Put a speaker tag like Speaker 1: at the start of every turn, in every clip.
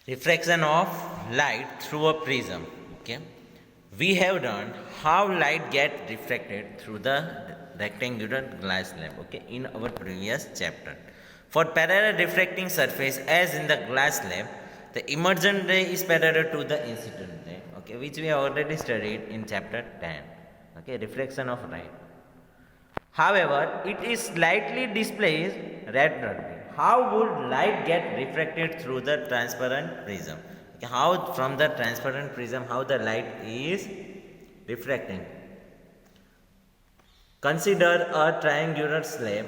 Speaker 1: Refraction of light through a prism. Okay, we have done how light get refracted through the rectangular glass slab, okay, in our previous chapter. For parallel refracting surface as in the glass slab, the emergent ray is parallel to the incident ray, okay, which we have already studied in chapter 10. Okay, reflection of light. However, it is slightly displaced retrograde. How would light get refracted through the transparent prism? Okay, how from the transparent prism, how the light is refracting? Consider a triangular slab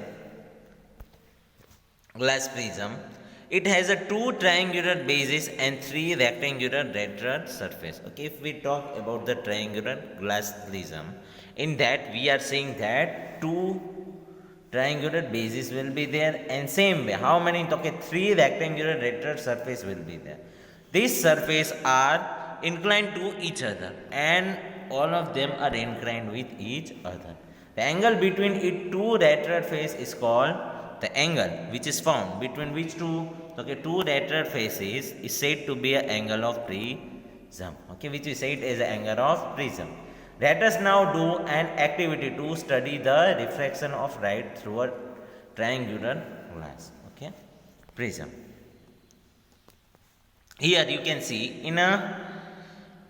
Speaker 1: glass prism. It has a two triangular bases and three rectangular retro surface. Okay, if we talk about the triangular glass prism, in that we are saying that two triangular bases will be there, and same way how many, okay, three rectangular retro surface will be there. These surface are inclined to each other, and all of them are inclined with each other. The angle between it two retro face is called the angle which is found between which two retro faces is said to be an angle of prism, okay, which we said is an angle of prism. Let us now do an activity to study the refraction of light through a triangular glass, okay, prism. Here you can see in a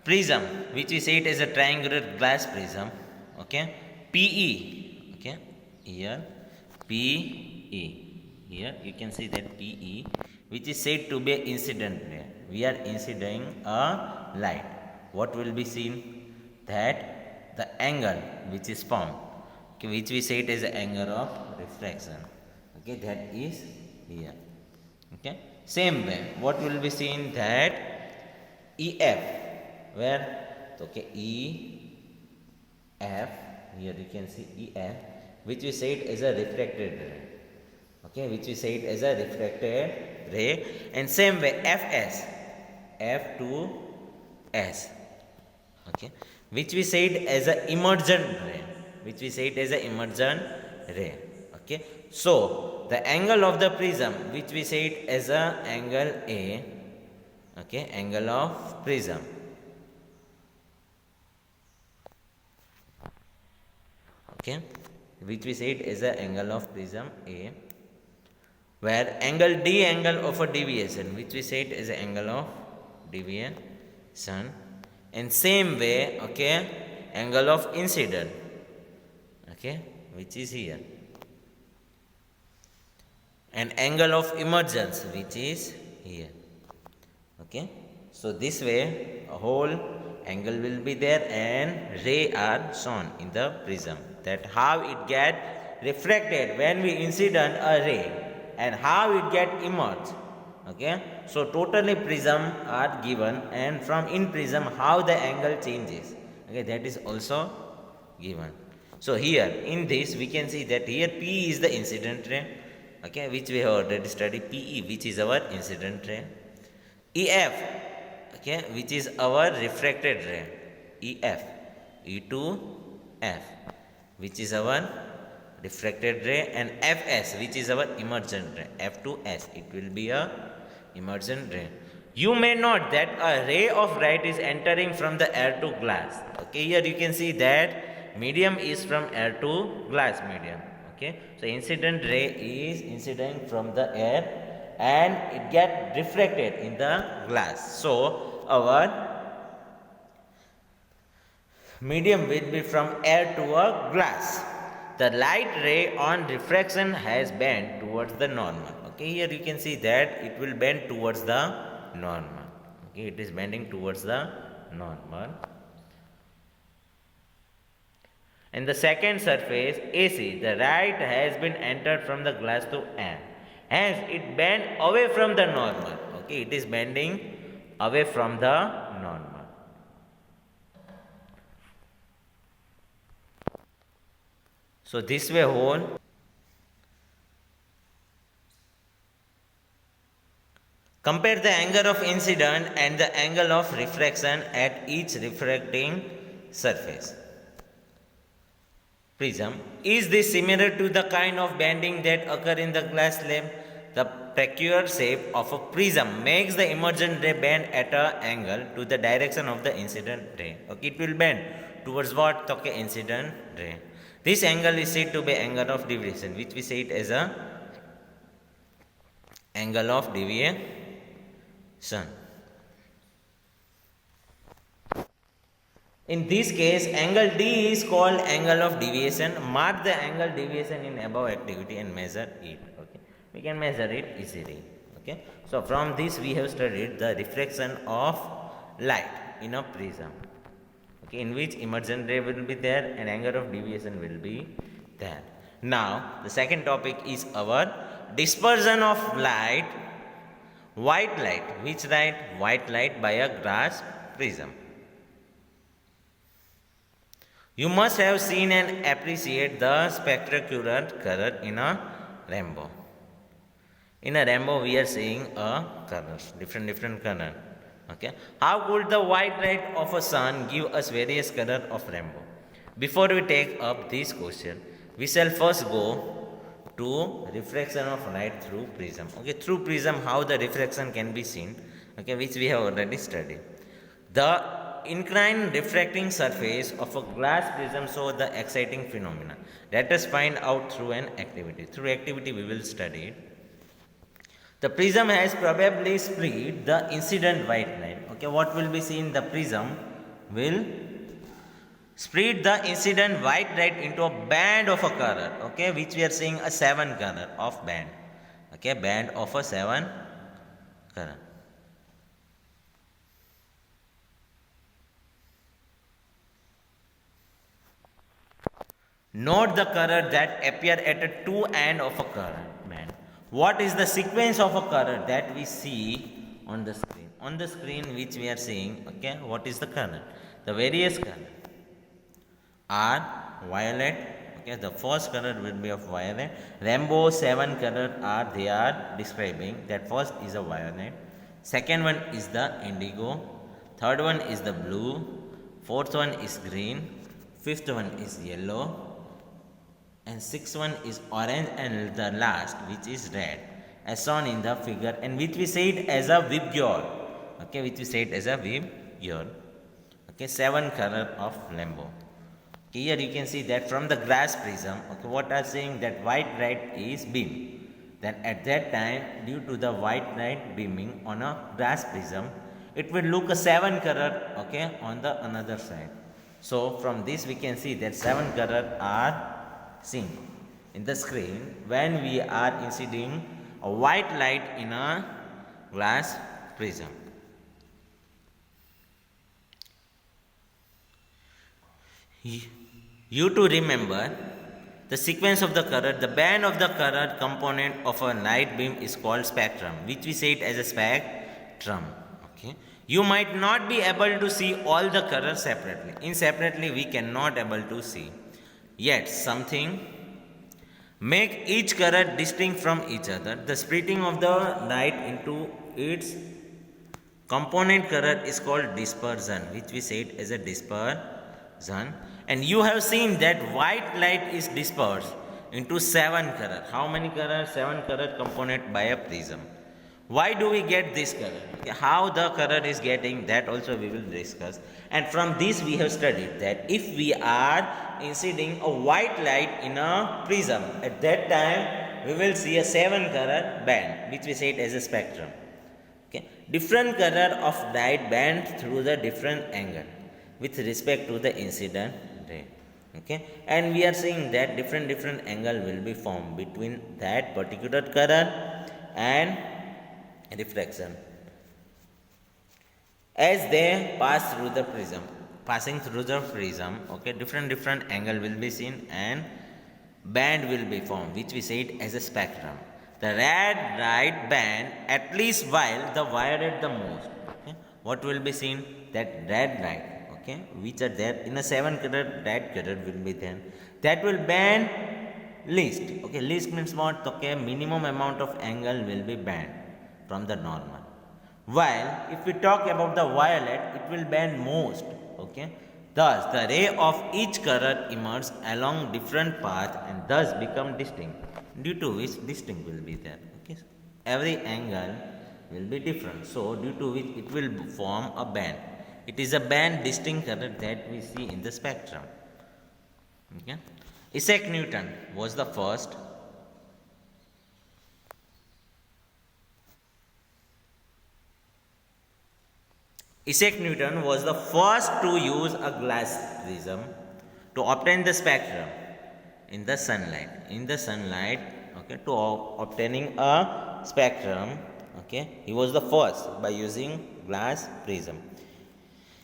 Speaker 1: prism which we say it is a triangular glass prism, okay, PE, okay, here PE, here you can see that PE which is said to be an incident ray. We are inciding a light. What will be seen? That the angle which is formed, okay, which we say it is the angle of refraction, okay, that is here, okay. Same way what will be seen, that EF, where, okay, EF, here you can see EF which we say it is a refracted ray, okay, which we say it as a refracted ray. And same way FS, F2S, okay, which we say it as a emergent ray, which we say it as a emergent ray, okay. So the angle of the prism which we say it as a angle A, okay, angle of prism, okay, which we say it as a angle of prism A, where angle D, angle of a deviation, which we say it as an angle of deviation. And same way, okay, angle of incident, okay, which is here, and angle of emergence which is here, okay. So this way a whole angle will be there and ray are shown in the prism, that how it get refracted when we incident a ray and how it get emerged, okay. So totally prism are given, and from in prism how the angle changes, okay, that is also given. So here in this we can see that here P is the incident ray, okay, which we have already studied, PE which is our incident ray, EF, okay, which is our refracted ray, EF, E to F, which is our refracted ray, and Fs which is our emergent ray, F to S, it will be a emergent ray. You may note that a ray of light is entering from the air to glass, okay. Here you can see that medium is from air to glass medium, okay. So incident ray is incident from the air and it get reflected in the glass. So our medium will be from air to a glass. The light ray on refraction has bent towards the normal, okay. Here you can see that it will bend towards the normal, okay, it is bending towards the normal. And the second surface AC, the light has been entered from the glass to air, hence it bend away from the normal, okay, it is bending away from the normal. So this way whole compare the angle of incident and the angle of refraction at each refracting surface prism. Is this similar to the kind of bending that occur in the glass slab? the peculiar shape of a prism makes the emergent ray bend at an angle to the direction of the incident ray. Okay, it will bend towards what? Okay, incident ray. This angle is said to be angle of deviation, which we say it as a angle of deviation. In this case, angle D is called angle of deviation. Mark the angle deviation in above activity and measure it. Okay, we can measure it easily. Okay, so from this we have studied the refraction of light in a prism. Okay, in which emergent ray will be there and angle of deviation will be there. Now the second topic is our dispersion of light, white light. Which light? White light by a glass prism. You must have seen and appreciate the spectacular color in a rainbow. In a rainbow, we are seeing a colors, different color. Okay, how could the white light of a sun give us various color of rainbow? Before we take up this question, we shall first go to refraction of light through prism. Okay, through prism, how the refraction can be seen. Okay, which we have already studied. The inclined refracting surface of a glass prism shows the exciting phenomena. Let us find out through an activity. Through activity we will study it. The prism has probably split the incident white light. Okay, what will be seen? The prism will split the incident white light into a band of a color. Okay, which we are seeing a 7 color of band. Okay, band of a 7 color. Note the color that appear at the two end of a current band. What is the sequence of a color that we see on the screen? On the screen which we are seeing, okay, what is the color? The various color are violet. Okay, the first color will be of violet. Rainbow 7 color are they are describing. That first is a violet. Second one is the indigo. Third one is the blue. Fourth one is green. Fifth one is yellow. And sixth one is orange, and the last which is red, as shown in the figure, and which we said as a vibgyor. Okay, which we said as a vibgyor. Okay, 7 color of rainbow. Okay, here you can see that from the glass prism. Okay, what are saying that white light is beam. Then at that time, due to the white light beaming on a glass prism, it will look a 7 color. Okay, on the another side. So from this we can see that 7 color are seen in the screen when we are inciding a white light in a glass prism. You to remember the sequence of the color, the band of the color component of a light beam is called spectrum, which we say it as a spectrum. Okay, you might not be able to see all the colors separately. In separately we cannot able to see. Yet something make each color distinct from each other. The splitting of the light into its component color is called dispersion, which we said as a dispersion. And you have seen that white light is dispersed into 7 color. How many colors? 7 color component by a prism. Why do we get this color? How the color is getting, that also we will discuss. And from this we have studied that if we are inciding a white light in a prism, at that time we will see a 7 color band, which we say it as a spectrum. Okay, different color of light band through the different angle with respect to the incident ray. Okay, and we are seeing that different angle will be formed between that particular color and refraction as they pass through the prism. Passing through the prism, okay, different angle will be seen and band will be formed, which we say it as a spectrum. The red light band at least while the violet the most. Okay, what will be seen? That red light, okay, which are there in a 7 color, red color will be there. That will band least. Okay, least means what? Okay, minimum amount of angle will be band from the normal. While if we talk about the violet, it will bend most. Okay, thus the ray of each color emerges along different path and thus become distinct, due to which distinct will be there. Okay, every angle will be different. So due to which it will form a band. It is a band distinct color that we see in the spectrum. Okay. Isaac Newton was the first Isaac Newton was the first to use a glass prism to obtain the spectrum in the sunlight. In the sunlight, okay, to obtaining a spectrum, okay, he was the first by using glass prism.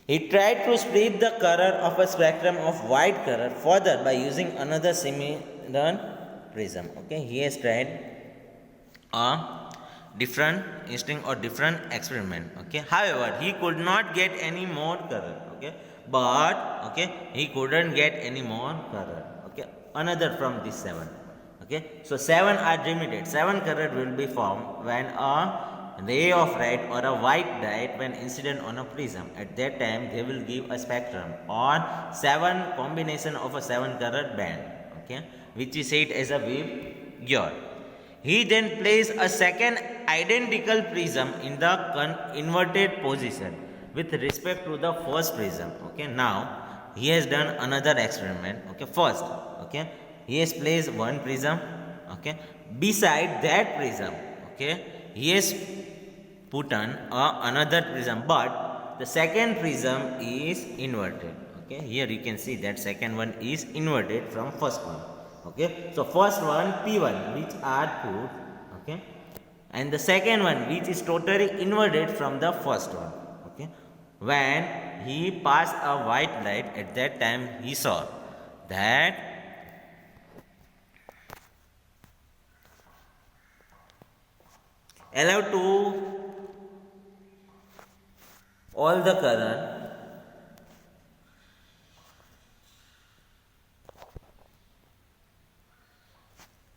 Speaker 1: He tried to split the color of a spectrum of white color further by using another similar prism. Okay, he has tried a different instinct or different experiment. Okay, however, he could not get any more color. Okay, but okay, he couldn't get any more color. Okay, another from these seven. Okay, so seven are limited. Seven color will be formed when a ray of light or a white light when incident on a prism. At that time, they will give a spectrum or seven combination of a seven colored band. Okay, which is said as a wave gear. He then placed a second identical prism in the inverted position with respect to the first prism. Okay, now he has done another experiment. Okay, first, okay, he has placed one prism. Okay, beside that prism, okay, he has put on another prism, but the second prism is inverted. Okay, here you can see that second one is inverted from first one. Okay, so first one P1 which are put, okay, and the second one which is totally inverted from the first one. Okay, when he passed a white light, at that time he saw that allowed to all the color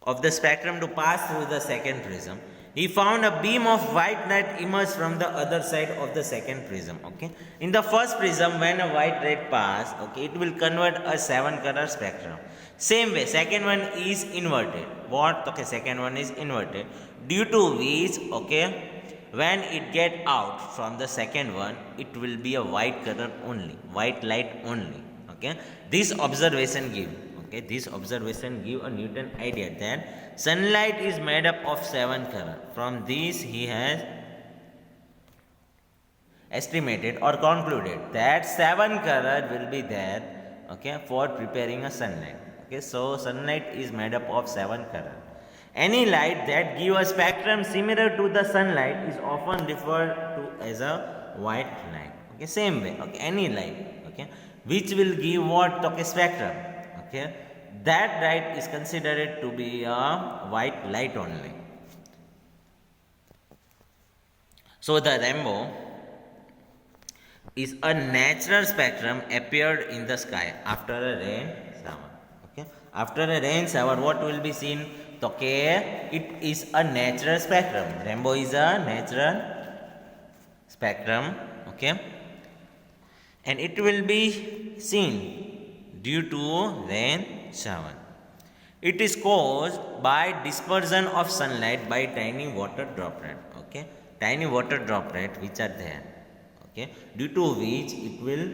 Speaker 1: of the spectrum to pass through the second prism. He found a beam of white light emerge from the other side of the second prism. Okay, in the first prism, when a white light pass, okay, it will convert a seven color spectrum. Same way, second one is inverted. What? Okay, second one is inverted, due to which, okay, when it get out from the second one, it will be a white color only, white light only. Okay, this observation give a Newton idea that sunlight is made up of seven color. From this he has estimated or concluded that seven color will be there, okay, for preparing a sunlight. Okay, so sunlight is made up of seven color. Any light that give a spectrum similar to the sunlight is often referred to as a white light. Okay, same way, okay, any light, okay, which will give what? Okay, spectrum. Okay, that light is considered to be a white light only. So the rainbow is a natural spectrum appeared in the sky after a rain shower. Okay, after a rain shower, what will be seen? Okay, it is a natural spectrum. Rainbow is a natural spectrum. Okay, and it will be seen due to rain shower. It is caused by dispersion of sunlight by tiny water droplet. Okay, tiny water droplet which are there. Okay, due to which it will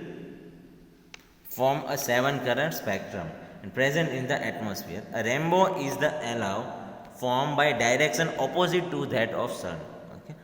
Speaker 1: form a seven color spectrum and present in the atmosphere. A rainbow is the allow formed by direction opposite to that of sun. Okay,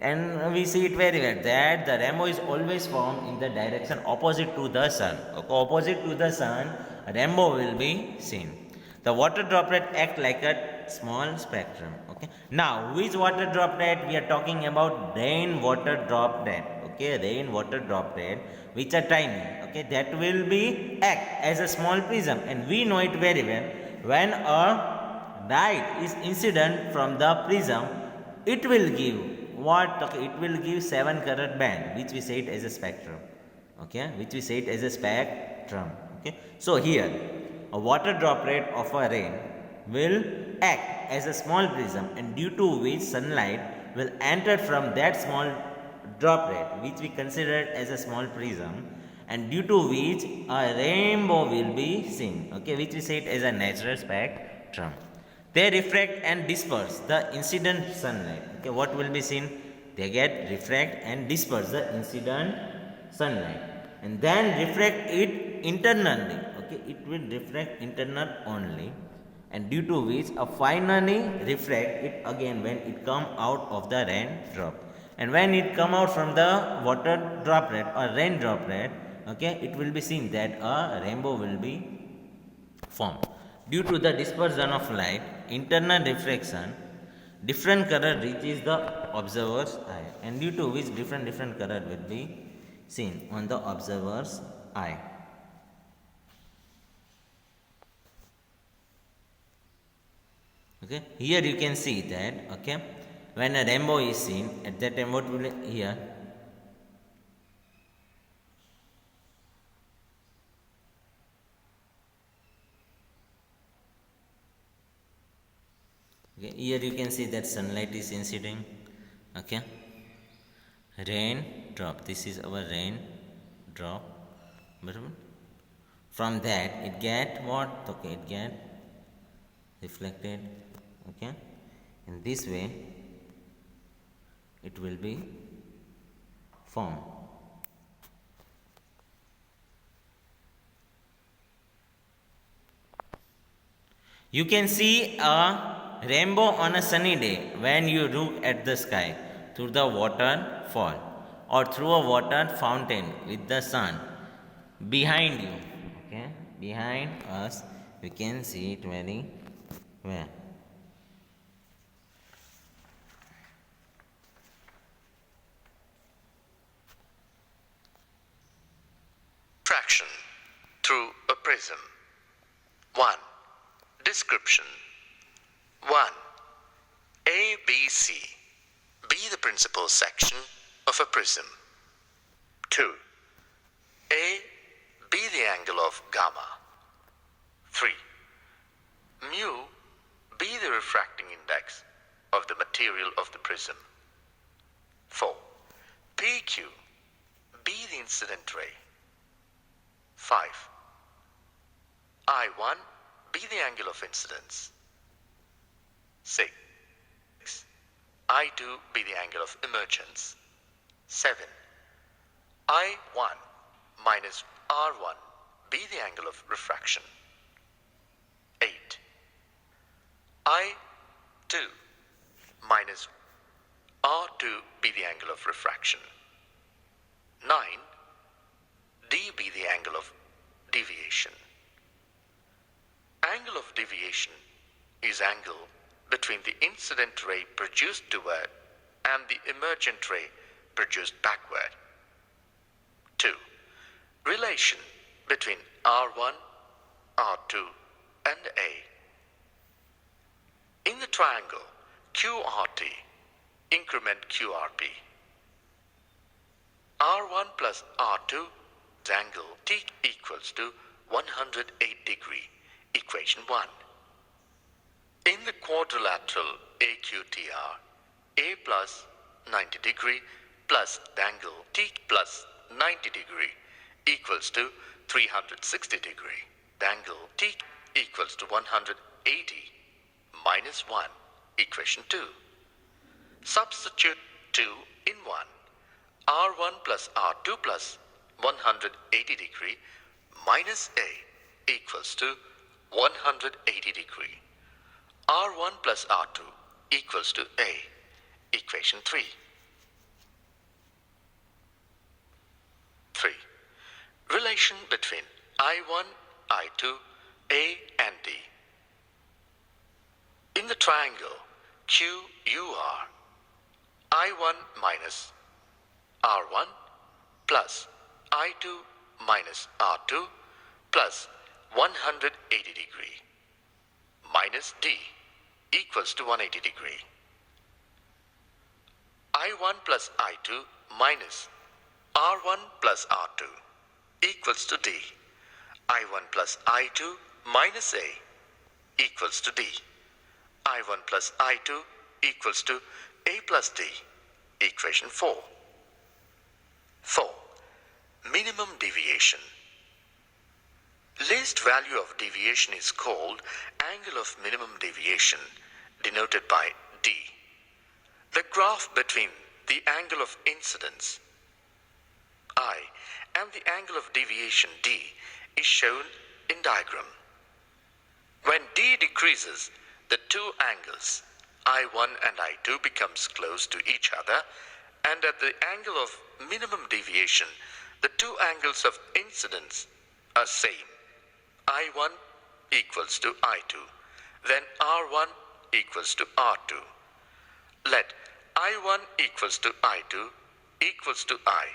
Speaker 1: and we see it very well that the rainbow is always formed in the direction opposite to the sun. Okay, opposite to the sun, a rainbow will be seen. The water droplet act like a small spectrum. Okay, now which water droplet? We are talking about rain water droplet. Okay, rain water droplet which are tiny. Okay, that will be act as a small prism, and we know it very well. When a light is incident from the prism, it will give what? Okay, it will give seven colored band, which we say it as a spectrum. Okay, which we say it as a spectrum. Okay, so here a water droplet of a rain will act as a small prism, and due to which sunlight will enter from that small droplet, which we consider as a small prism, and due to which a rainbow will be seen. Okay, which we say it as a natural spectrum. They refract and disperse the incident sunlight. Okay, what will be seen? They get refract and disperse the incident sunlight, and then refract it internally. Okay, it will refract internal only, and due to which finally refract it again when it come out of the raindrop, and when it come out from the water droplet or rain droplet, okay, it will be seen that a rainbow will be formed. Due to the dispersion of light, internal refraction, different color reaches the observer's eye, and due to which different color will be seen on the observer's eye. Okay, here you can see that, okay, when a rainbow is seen, at that time what will here? Okay, here you can see that sunlight is inciding. Okay, rain drop. This is our rain drop. From that it get what? Okay, it get reflected. Okay, in this way it will be formed. You can see a rainbow on a sunny day when you look at the sky through the waterfall or through a water fountain with the sun behind you. Okay, behind us you can see it very well.
Speaker 2: Refraction through a prism. 1. Description. 1. A, B, C. Be the principal section of a prism. 2. A, be the angle of gamma. 3. Mu, be the refracting index of the material of the prism. 4. PQ, be the incident ray. 5. I1, be the angle of incidence. 6. I2, be the angle of emergence. 7. I1 minus R1, be the angle of refraction. 8. I2 minus R2, be the angle of refraction. 9. D, be the angle of deviation. Angle of deviation is angle between the incident ray produced toward and the emergent ray produced backward. 2. Relation between R1, R2 and A. In the triangle QRT, increment QRP. R1 plus R2 angle T equals to 108 degree, equation 1. In the quadrilateral AQTR, A plus 90 degree plus the angle T plus 90 degree equals to 360 degree. The angle T equals to 180 minus 1, equation 2. Substitute 2 in 1. R1 plus R2 plus 180 degree minus A equals to 180 degree. R1 plus R2 equals to A, equation 3. 3. Relation between I1, I2, A and D. In the triangle QUR, I1 minus R1 plus I2 minus R2 plus 180 degree minus D equals to 180 degree. I1 plus I2 minus R1 plus R2 equals to D. I1 plus I2 minus A equals to D. I1 plus I2 equals to A plus D, equation 4. 4. Minimum deviation. least value of deviation is called angle of minimum deviation, denoted by D. The graph between the angle of incidence, I, and the angle of deviation, D, is shown in diagram. When D decreases, the two angles, I1 and I2, becomes close to each other, and at the angle of minimum deviation, the two angles of incidence are same. I1 equals to I2. Then R1 equals to R2. Let I1 equals to I2 equals to I.